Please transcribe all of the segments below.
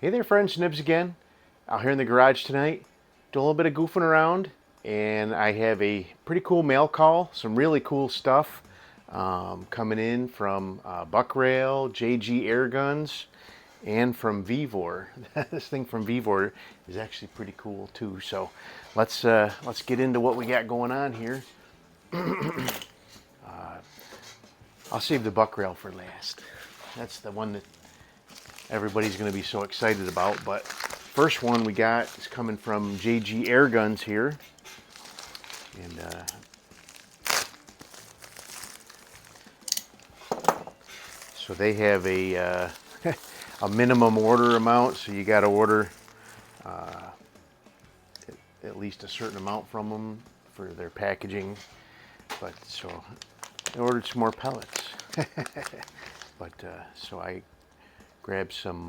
Hey there friends, Nibs again. Out here in the garage tonight, doing a little bit of goofing around, and I have a pretty cool mail call, some really cool stuff coming in from Buckrail, JG Airguns, and from VEVOR. This thing from VEVOR is actually pretty cool too, so let's get into what we got going on here. I'll save the Buckrail for last. That's the one that everybody's going to be so excited about. But first one we got is coming from JG Airguns here, and so they have a a minimum order amount, so you got to order at least a certain amount from them for their packaging. But so I ordered some more pellets. But so I grabbed some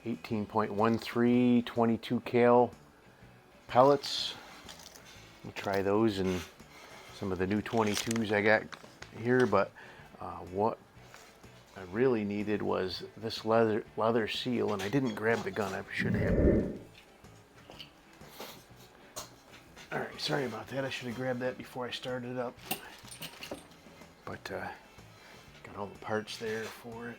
18.13 22 cal pellets. We'll try those and some of the new 22s I got here, but what I really needed was this leather seal, and I didn't grab the gun. I should have. All right, sorry about that. I should have grabbed that before I started up. But got all the parts there for it.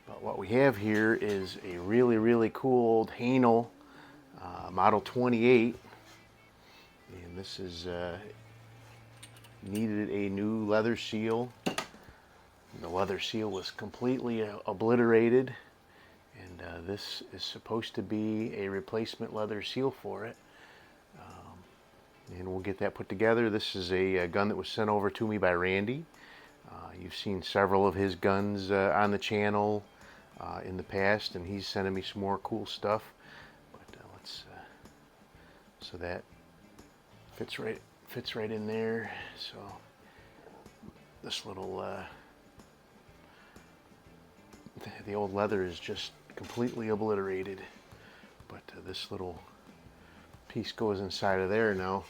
But what we have here is a really cool old Haenel model 28, and this is needed a new leather seal. The leather seal was completely obliterated, and this is supposed to be a replacement leather seal for it. And we'll get that put together. This is a gun that was sent over to me by Randy. You've seen several of his guns on the channel in the past, and he's sending me some more cool stuff. But let's so that fits right in there. So this little the old leather is just completely obliterated, but this little piece goes inside of there now.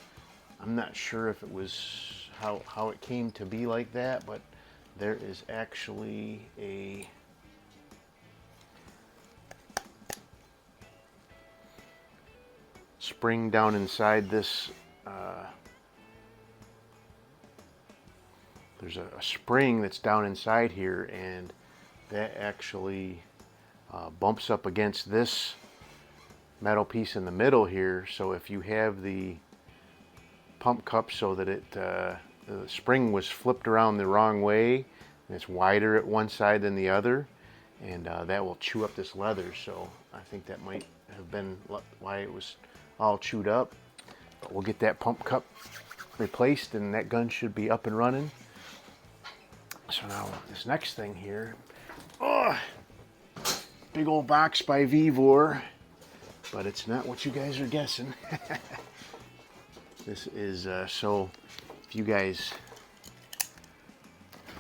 I'm not sure if it was how it came to be like that, but there is actually a spring down inside this. There's a spring that's down inside here, and that actually bumps up against this metal piece in the middle here. So if you have the pump cup so that the spring was flipped around the wrong way, and it's wider at one side than the other, and that will chew up this leather. So I think that might have been why it was all chewed up. But we'll get that pump cup replaced, and that gun should be up and running. So now this next thing here, big old box by VEVOR, but it's not what you guys are guessing. This is so if you guys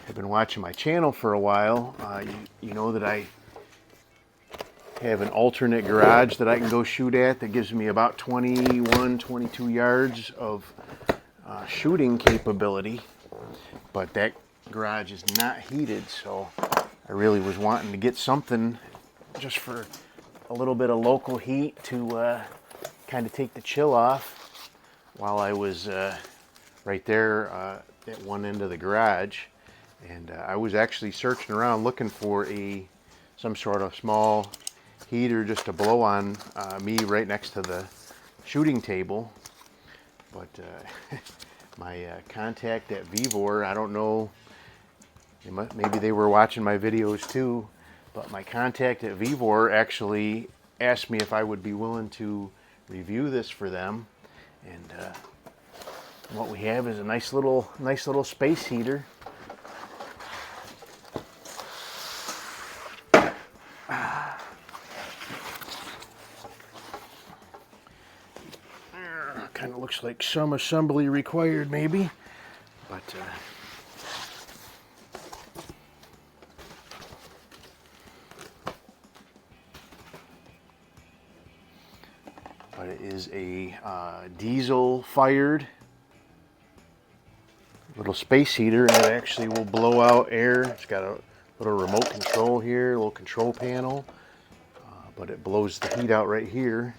have been watching my channel for a while, you know that I have an alternate garage that I can go shoot at that gives me about 22 yards of shooting capability. But that garage is not heated, so I really was wanting to get something just for a little bit of local heat to kind of take the chill off while I was right there at one end of the garage. And I was actually searching around looking for some sort of small heater just to blow on me right next to the shooting table. But my contact at VEVOR, I don't know, maybe they were watching my videos too, but my contact at VEVOR actually asked me if I would be willing to review this for them. And what we have is a nice little space heater. Kind of looks like some assembly required, maybe, but it is a diesel fired little space heater, and it actually will blow out air. It's got a little remote control here, a little control panel, but it blows the heat out right here.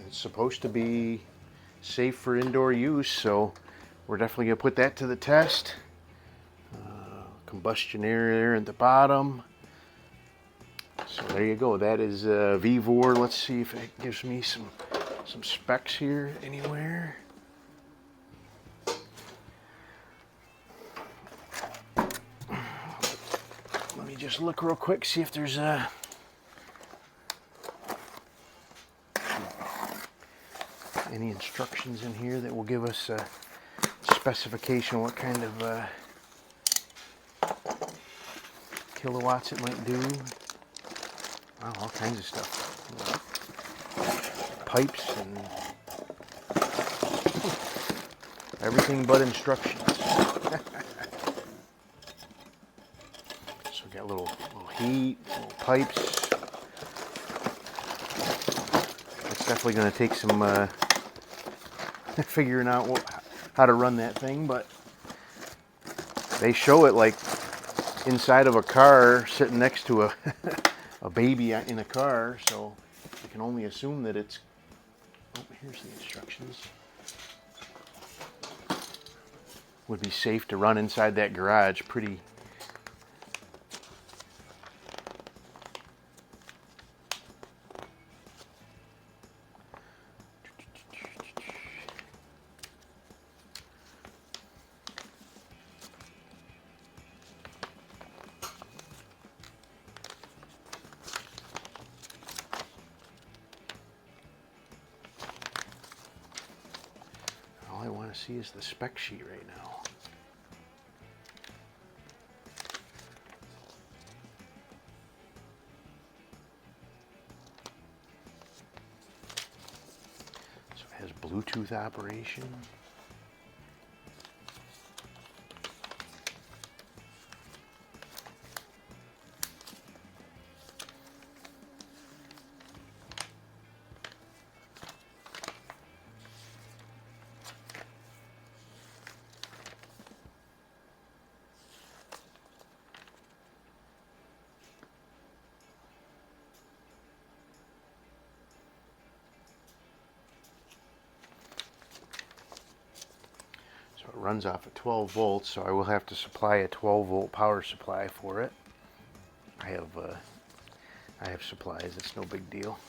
It's supposed to be safe for indoor use, so we're definitely going to put that to the test. Combustion air there at the bottom. So there you go. That is VEVOR. Let's see if it gives me some specs here anywhere. Let me just look real quick, see if there's any instructions in here that will give us a specification what kind of kilowatts it might do. Wow, all kinds of stuff. Pipes and everything but instructions. So we got little heat, little pipes. It's definitely going to take some figuring out how to run that thing, but they show it like inside of a car sitting next to a a baby in a car, so you can only assume that it's... Oh, here's the instructions. Would be safe to run inside that garage. Pretty... All I want to see is the spec sheet right now. So it has Bluetooth operation. It runs off at 12 volts, so I will have to supply a 12 volt power supply for it. I have supplies, it's no big deal.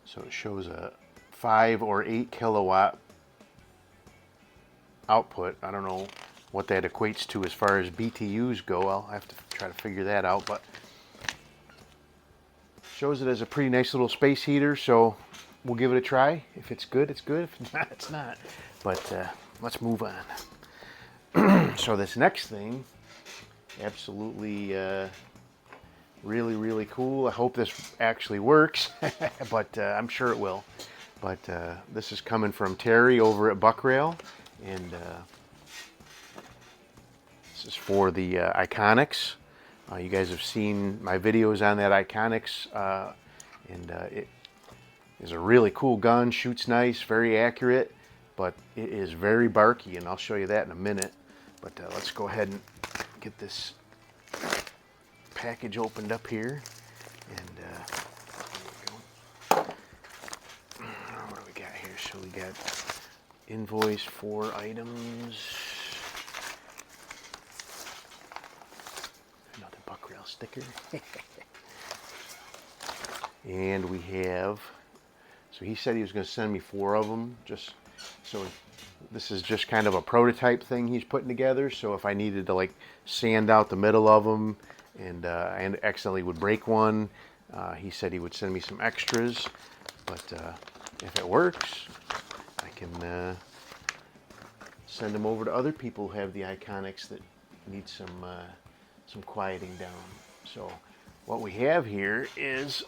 So it shows a 5 or 8 kilowatt output. I don't know what that equates to as far as BTUs go. I'll have to try to figure that out, but shows it as a pretty nice little space heater, so we'll give it a try. If it's good, it's good. If not, it's not. But let's move on. So this next thing, absolutely really, really cool. I hope this actually works, but I'm sure it will. But this is coming from Terry over at Buckrail, and this is for the Iconix. You guys have seen my videos on that Iconix, and it is a really cool gun, shoots nice, very accurate, but it is very barky, and I'll show you that in a minute. But let's go ahead and get this package opened up here, and what do we got here? So we got invoice, 4 items, another Buckrail sticker, and we have, so he said he was going to send me 4 of them, just so this is just kind of a prototype thing he's putting together, so if I needed to like sand out the middle of them and I accidentally would break one, he said he would send me some extras, but if it works, I can send them over to other people who have the Iconix that need some quieting down. So what we have here is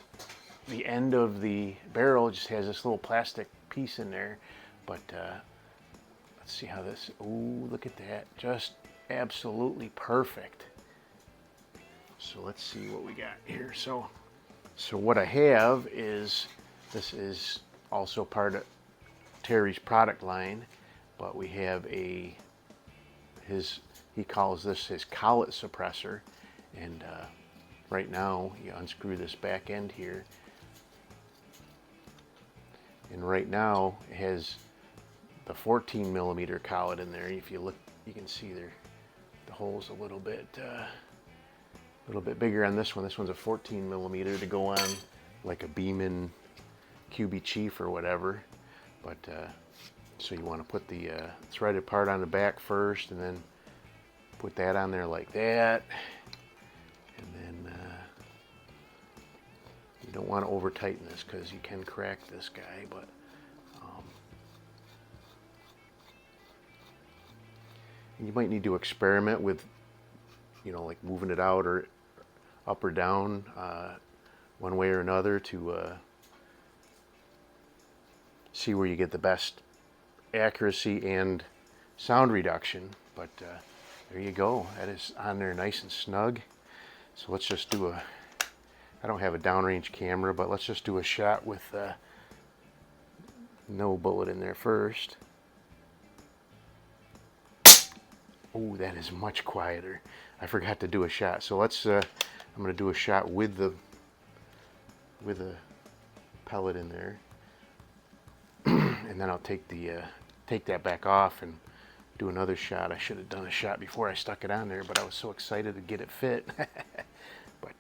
the end of the barrel just has this little plastic piece in there, but let's see how this, oh, look at that, just absolutely perfect. So let's see what we got here. So what I have is, this is also part of Terry's product line, but we have he calls this his collet suppressor, and right now you unscrew this back end here, and right now it has the 14 millimeter collet in there. If you look, you can see there the hole's a little bit bigger on this one. This one's a 14 millimeter to go on like a Beeman QB Chief or whatever. But so you want to put the threaded part on the back first, and then put that on there like that. And then you don't want to over tighten this because you can crack this guy. But you might need to experiment with, you know, like moving it out or up or down one way or another to see where you get the best accuracy and sound reduction. But there you go, that is on there nice and snug. So let's just do I don't have a downrange camera, but let's just do a shot with no bullet in there first. Oh, that is much quieter. I forgot to do a shot. So let's I'm going to do a shot with a pellet in there. And then I'll take that back off and do another shot. I should have done a shot before I stuck it on there, but I was so excited to get it fit. But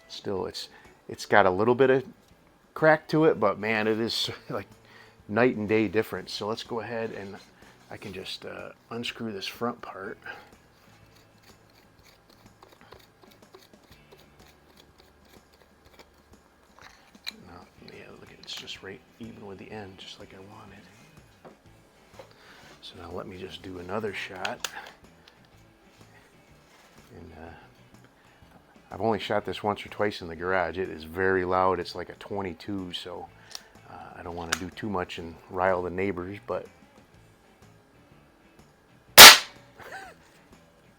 still, it's got a little bit of crack to it, but man, it is like night and day difference. So let's go ahead and I can just unscrew this front part. It's just right even with the end, just like I wanted. So now let me just do another shot. And I've only shot this once or twice in the garage. It is very loud. It's like a 22, so I don't want to do too much and rile the neighbors, but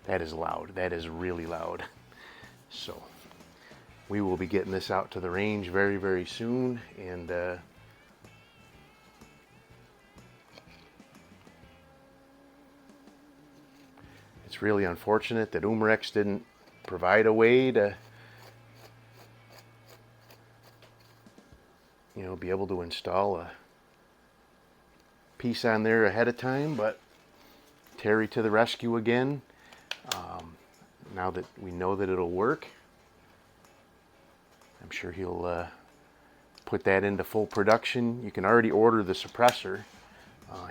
that is loud. That is really loud. So we will be getting this out to the range very, very soon, and it's really unfortunate that Umarex didn't provide a way to, you know, be able to install a piece on there ahead of time. But Terry to the rescue again. Now that we know that it'll work, I'm sure he'll put that into full production. You can already order the suppressor.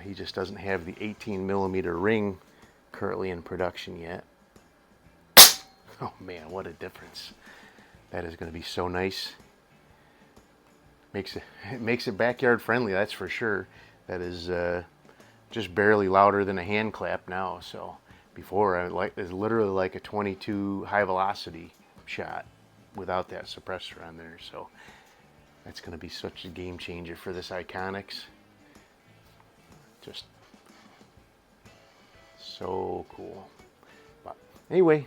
He just doesn't have the 18 millimeter ring currently in production yet. Oh man, what a difference. That is going to be so nice. It makes it backyard friendly, that's for sure. That is just barely louder than a hand clap now. So before, it was literally like a 22 high velocity shot without that suppressor on there. So that's going to be such a game changer for this Iconix. Just so cool. But anyway,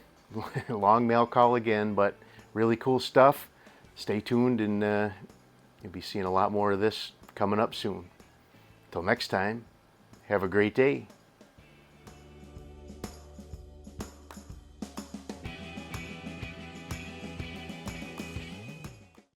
long mail call again, but really cool stuff. Stay tuned, and you'll be seeing a lot more of this coming up soon. Till next time, have a great day.